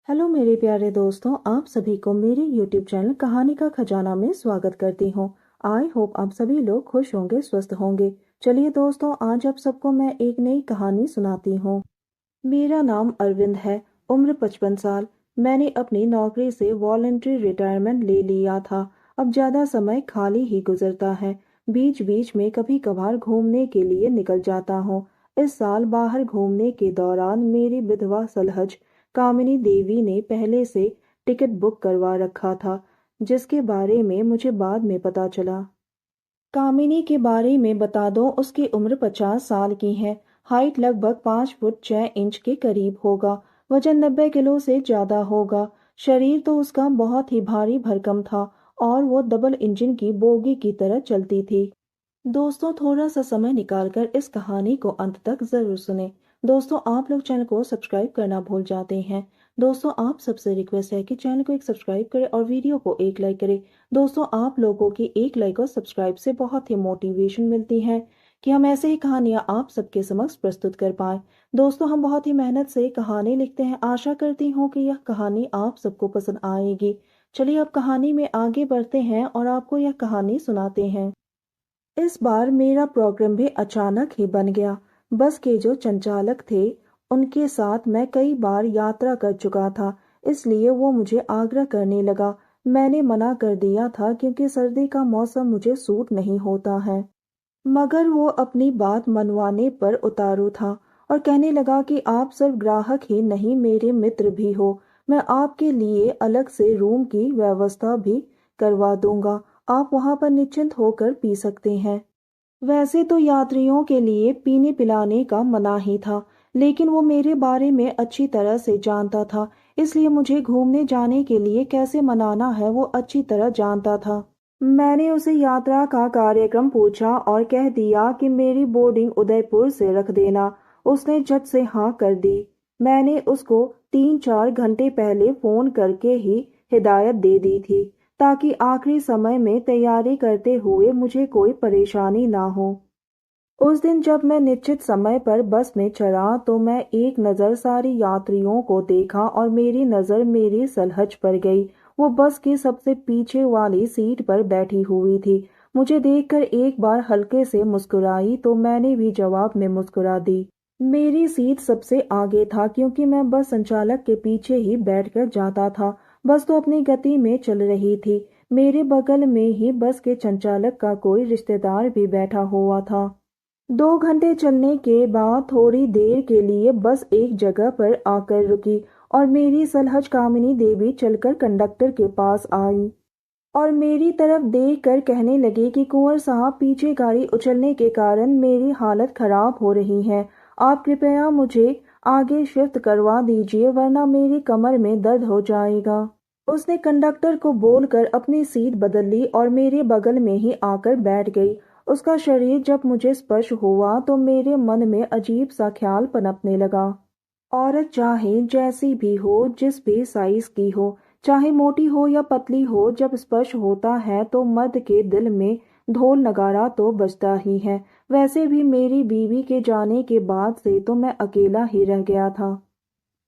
Hello मेरे प्यारे दोस्तों, आप सभी को मेरे यूट्यूब चैनल कहानी का खजाना में स्वागत करती हूँ। आई होप आप सभी लोग खुश होंगे, स्वस्थ होंगे। चलिए दोस्तों, आज आप सबको मैं एक नई कहानी सुनाती हूँ। मेरा नाम अरविंद है। उम्र 55 साल। मैंने अपनी नौकरी से वॉलंटरी रिटायरमेंट ले लिया था। अब ज्यादा समय खाली ही गुजरता है। बीच बीच में कभी कभार घूमने के लिए निकल जाता हूँ। इस साल बाहर घूमने के दौरान मेरी विधवा सलहज कामिनी देवी ने पहले से टिकट बुक करवा रखा था, जिसके बारे में मुझे बाद में पता चला। कामिनी के बारे में बता दो, उसकी उम्र 50 साल की है। हाइट लगभग 5 फुट 6 इंच के करीब होगा। वजन 90 किलो से ज्यादा होगा। शरीर तो उसका बहुत ही भारी भरकम था और वो डबल इंजन की बोगी की तरह चलती थी। दोस्तों, थोड़ा सा समय निकालकर इस कहानी को अंत तक जरूर सुने। दोस्तों, आप लोग चैनल को सब्सक्राइब करना भूल जाते हैं। दोस्तों, आप सबसे रिक्वेस्ट है कि चैनल को एक सब्सक्राइब करें और वीडियो को एक लाइक करें। दोस्तों, आप लोगों की एक लाइक और सब्सक्राइब से बहुत ही मोटिवेशन मिलती है कि हम ऐसे ही कहानियां आप सबके समक्ष प्रस्तुत कर पाए। दोस्तों, हम बहुत ही मेहनत से कहानी लिखते हैं। आशा करती हूँ कि यह कहानी आप सबको पसंद आएगी। चलिए अब कहानी में आगे बढ़ते हैं और आपको यह कहानी सुनाते हैं। इस बार मेरा प्रोग्राम भी अचानक ही बन गया। बस के जो संचालक थे, उनके साथ मैं कई बार यात्रा कर चुका था, इसलिए वो मुझे आग्रह करने लगा। मैंने मना कर दिया था क्योंकि सर्दी का मौसम मुझे सूट नहीं होता है। मगर वो अपनी बात मनवाने पर उतारू था और कहने लगा कि आप सिर्फ ग्राहक ही नहीं, मेरे मित्र भी हो। मैं आपके लिए अलग से रूम की व्यवस्था भी करवा दूंगा। आप वहां पर निश्चिंत होकर पी सकते हैं। वैसे तो यात्रियों के लिए पीने पिलाने का मना ही था, लेकिन वो मेरे बारे में अच्छी तरह से जानता था, इसलिए मुझे घूमने जाने के लिए कैसे मनाना है वो अच्छी तरह जानता था। मैंने उसे यात्रा का कार्यक्रम पूछा और कह दिया कि मेरी बोर्डिंग उदयपुर से रख देना। उसने झट से हाँ कर दी। मैंने उसको 3-4 घंटे पहले फोन करके ही हिदायत दे दी थी, ताकि आखिरी समय में तैयारी करते हुए मुझे कोई परेशानी ना हो। उस दिन जब मैं निश्चित समय पर बस में चढ़ा तो मैं एक नज़र सारी यात्रियों को देखा और मेरी नज़र मेरी सलहज पर गई। वो बस की सबसे पीछे वाली सीट पर बैठी हुई थी। मुझे देखकर एक बार हल्के से मुस्कुराई तो मैंने भी जवाब में मुस्कुरा दी। मेरी सीट सबसे आगे था क्योंकि मैं बस संचालक के पीछे ही बैठकर जाता था। बस तो अपनी गति में चल रही थी। मेरे बगल में ही बस के संचालक का कोई रिश्तेदार भी बैठा हुआ था। 2 घंटे चलने के बाद थोड़ी देर के लिए बस एक जगह पर आकर रुकी और मेरी सलहज कामिनी देवी चलकर कंडक्टर के पास आई और मेरी तरफ देख कर कहने लगी कि कुंवर साहब, पीछे गाड़ी उछलने के कारण मेरी हालत खराब हो रही है। आप कृपया मुझे आगे शिफ्ट करवा दीजिए, वरना मेरी कमर में दर्द हो जाएगा। उसने कंडक्टर को बोलकर अपनी सीट बदल ली और मेरे बगल में ही आकर बैठ गई। उसका शरीर जब मुझे स्पर्श हुआ तो मेरे मन में अजीब सा ख्याल पनपने लगा। औरत चाहे जैसी भी हो, जिस भी साइज की हो, चाहे मोटी हो या पतली हो, जब स्पर्श होता है तो मर्द के दिल में ढोल नगारा तो बजता ही है। वैसे भी मेरी बीवी के जाने के बाद से तो मैं अकेला ही रह गया था।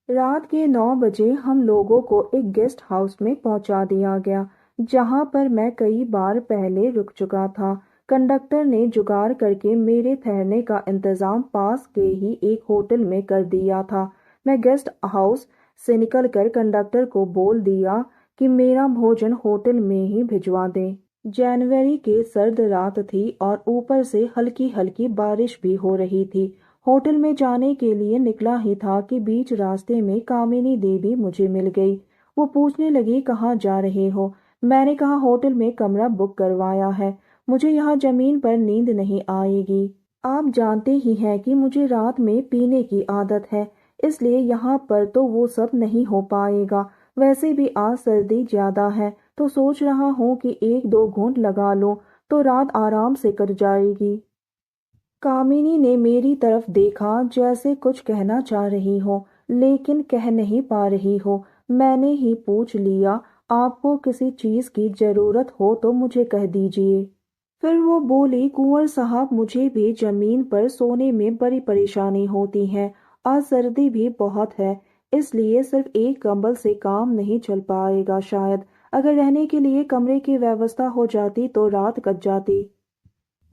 रात के 9 बजे हम लोगों को एक गेस्ट हाउस में पहुंचा दिया गया, जहां पर मैं कई बार पहले रुक चुका था। कंडक्टर ने जुगाड़ करके मेरे ठहरने का इंतजाम पास के ही एक होटल में कर दिया था। मैं गेस्ट हाउस से निकलकर कंडक्टर को बोल दिया कि मेरा भोजन होटल में ही भिजवा दें। जनवरी की सर्द रात थी और ऊपर से हल्की हल्की बारिश भी हो रही थी। होटल में जाने के लिए निकला ही था कि बीच रास्ते में कामिनी देवी मुझे मिल गई। वो पूछने लगी, कहाँ जा रहे हो? मैंने कहा, होटल में कमरा बुक करवाया है। मुझे यहाँ जमीन पर नींद नहीं आएगी। आप जानते ही हैं कि मुझे रात में पीने की आदत है, इसलिए यहाँ पर तो वो सब नहीं हो पाएगा। वैसे भी आज सर्दी ज्यादा है, तो सोच रहा हूँ कि 1-2 घूंट लगा लूं तो रात आराम से कट जाएगी। कामिनी ने मेरी तरफ देखा जैसे कुछ कहना चाह रही हो, लेकिन कह नहीं पा रही हो। मैंने ही पूछ लिया, आपको किसी चीज की जरूरत हो तो मुझे कह दीजिए। फिर वो बोली, कुंवर साहब, मुझे भी जमीन पर सोने में बड़ी परेशानी होती है। आज सर्दी भी बहुत है। इसलिए सिर्फ एक कंबल से काम नहीं चल पाएगा शायद। अगर रहने के लिए कमरे की व्यवस्था हो जाती तो रात कट जाती।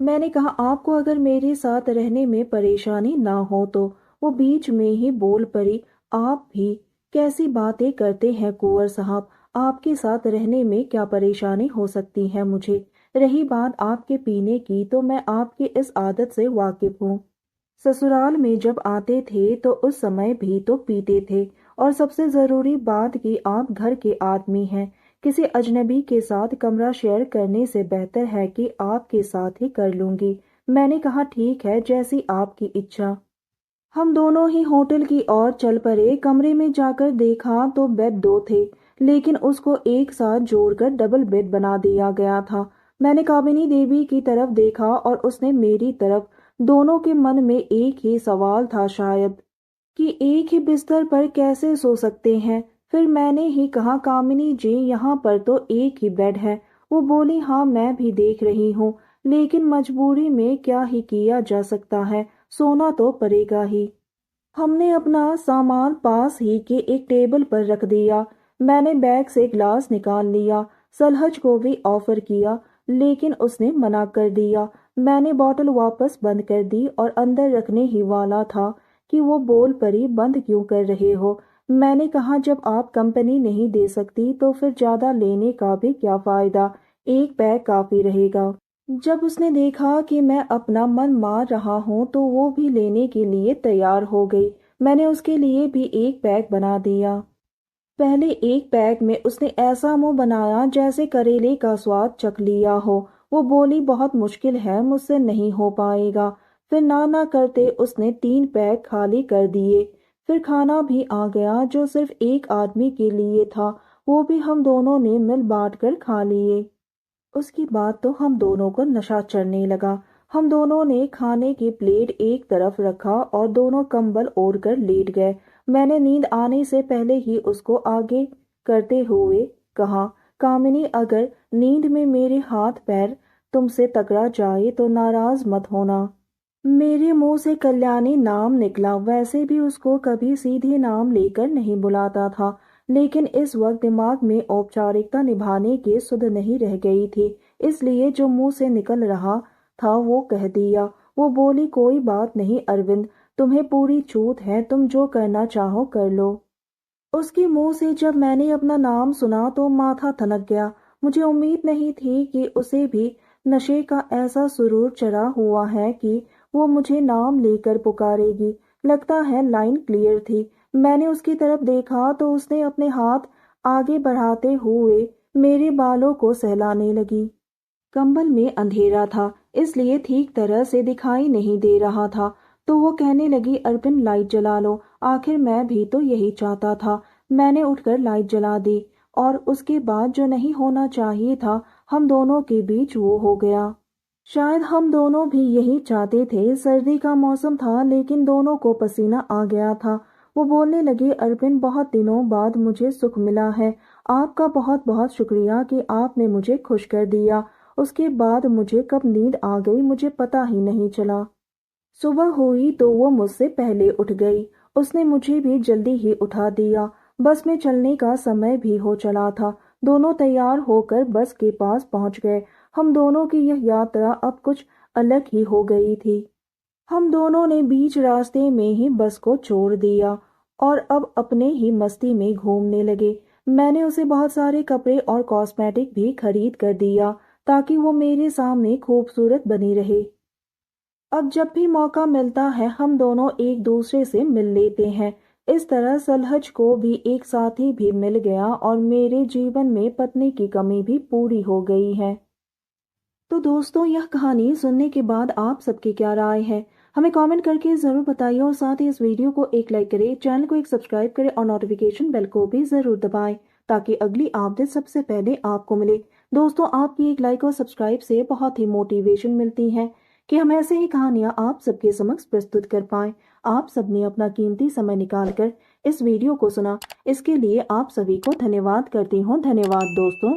मैंने कहा, आपको अगर मेरे साथ रहने में परेशानी ना हो तो। वो बीच में ही बोल पड़ी, आप भी कैसी बातें करते हैं कुंवर साहब। आपके साथ रहने में क्या परेशानी हो सकती है मुझे। रही बात आपके पीने की तो मैं आपकी इस आदत से वाकिफ हूँ। ससुराल में जब आते थे तो उस समय भी तो पीते थे। और सबसे जरूरी बात कि आप घर के आदमी हैं। किसी अजनबी के साथ कमरा शेयर करने से बेहतर है कि आपके साथ ही कर लूंगी। मैंने कहा, ठीक है, जैसी आपकी इच्छा। हम दोनों ही होटल की ओर चल पड़े। कमरे में जाकर देखा तो बेड दो थे, लेकिन उसको एक साथ जोड़कर डबल बेड बना दिया गया था। मैंने कामिनी देवी की तरफ देखा और उसने मेरी तरफ। दोनों के मन में एक ही सवाल था शायद, कि एक ही बिस्तर पर कैसे सो सकते हैं। फिर मैंने ही कहा, कामिनी जी, यहाँ पर तो एक ही बेड है। वो बोली, हाँ मैं भी देख रही हूँ, लेकिन मजबूरी में क्या ही किया जा सकता है, सोना तो पड़ेगा ही। हमने अपना सामान पास ही के एक टेबल पर रख दिया। मैंने बैग से ग्लास निकाल लिया। सलहज को भी ऑफर किया, लेकिन उसने मना कर दिया। मैंने बॉटल वापस बंद कर दी और अंदर रखने ही वाला था कि वो बोल पड़ी, बंद क्यों कर रहे हो। मैंने कहा, जब आप कंपनी नहीं दे सकती तो फिर ज्यादा लेने का भी क्या फायदा, एक बैग काफी रहेगा। जब उसने देखा कि मैं अपना मन मार रहा हूँ तो वो भी लेने के लिए तैयार हो गई। मैंने उसके लिए भी एक पैक बना दिया। पहले एक पैक में उसने ऐसा मुंह बनाया जैसे करेले का स्वाद चख लिया हो। वो बोली, बहुत मुश्किल है, मुझसे नहीं हो पाएगा। फिर ना ना करते उसने 3 पैक खाली कर दिए। फिर खाना भी आ गया जो सिर्फ एक आदमी के लिए था। वो भी हम दोनों ने मिल बांट कर खा लिए। उसके बाद तो हम दोनों को नशा चढ़ने लगा। हम दोनों ने खाने की प्लेट एक तरफ रखा और दोनों कंबल ओढ़ कर लेट गए। मैंने नींद आने से पहले ही उसको आगे करते हुए कहा, कामिनी, अगर नींद में मेरे हाथ पैर तुमसे टकरा जाए तो नाराज मत होना। मेरे मुंह से कल्याणी नाम निकला। वैसे भी उसको कभी सीधे नाम लेकर नहीं बुलाता था, लेकिन इस वक्त दिमाग में औपचारिकता निभाने की सुध नहीं रह गई थी, इसलिए जो मुंह से निकल रहा था वो कह दिया। वो बोली, कोई बात नहीं अरविंद, तुम्हें पूरी छूट है, तुम जो करना चाहो कर लो। उसके मुंह से जब मैंने अपना नाम सुना तो माथा ठनक गया। मुझे उम्मीद नहीं थी कि उसे भी नशे का ऐसा सुरूर चढ़ा हुआ है कि वो मुझे नाम लेकर पुकारेगी। लगता है लाइन क्लियर थी। मैंने उसकी तरफ देखा तो उसने अपने हाथ आगे बढ़ाते हुए मेरे बालों को सहलाने लगी। कंबल में अंधेरा था, इसलिए ठीक तरह से दिखाई नहीं दे रहा था। तो वो कहने लगी, अर्पिन लाइट जला लो। आखिर मैं भी तो यही चाहता था। मैंने उठकर लाइट जला दी और उसके बाद जो नहीं होना चाहिए था हम दोनों के बीच वो हो गया। शायद हम दोनों भी यही चाहते थे। सर्दी का मौसम था लेकिन दोनों को पसीना आ गया था। वो बोलने लगे, अर्पिन, बहुत दिनों बाद मुझे सुख मिला है। आपका बहुत बहुत शुक्रिया कि आपने मुझे खुश कर दिया। उसके बाद मुझे कब नींद आ गई मुझे पता ही नहीं चला। सुबह हुई तो वो मुझसे पहले उठ गई। उसने मुझे भी जल्दी ही उठा दिया। बस में चलने का समय भी हो चला था। दोनों तैयार होकर बस के पास पहुंच गए। हम दोनों की यह यात्रा अब कुछ अलग ही हो गई थी। हम दोनों ने बीच रास्ते में ही बस को छोड़ दिया और अब अपने ही मस्ती में घूमने लगे। मैंने उसे बहुत सारे कपड़े और कॉस्मेटिक भी खरीद कर दिया ताकि वो मेरे सामने खूबसूरत बनी रहे। अब जब भी मौका मिलता है हम दोनों एक दूसरे से मिल लेते हैं। इस तरह सलहज को भी एक साथी भी मिल गया और मेरे जीवन में पत्नी की कमी भी पूरी हो गई है। तो दोस्तों, यह कहानी सुनने के बाद आप सबकी क्या राय है, हमें कमेंट करके ज़रूर बताइए और साथ ही इस वीडियो को एक लाइक करें, चैनल को एक सब्सक्राइब करें और नोटिफिकेशन बेल को भी ज़रूर दबाएं ताकि अगली अपडेट सबसे पहले आपको मिले। दोस्तों, आपकी एक लाइक और सब्सक्राइब से बहुत ही मोटिवेशन मिलती है कि हम ऐसे ही कहानियाँ आप सबके समक्ष प्रस्तुत कर पाएं। आप सबने अपना कीमती समय निकाल कर इस वीडियो को सुना, इसके लिए आप सभी को धन्यवाद करती हूँ। धन्यवाद दोस्तों।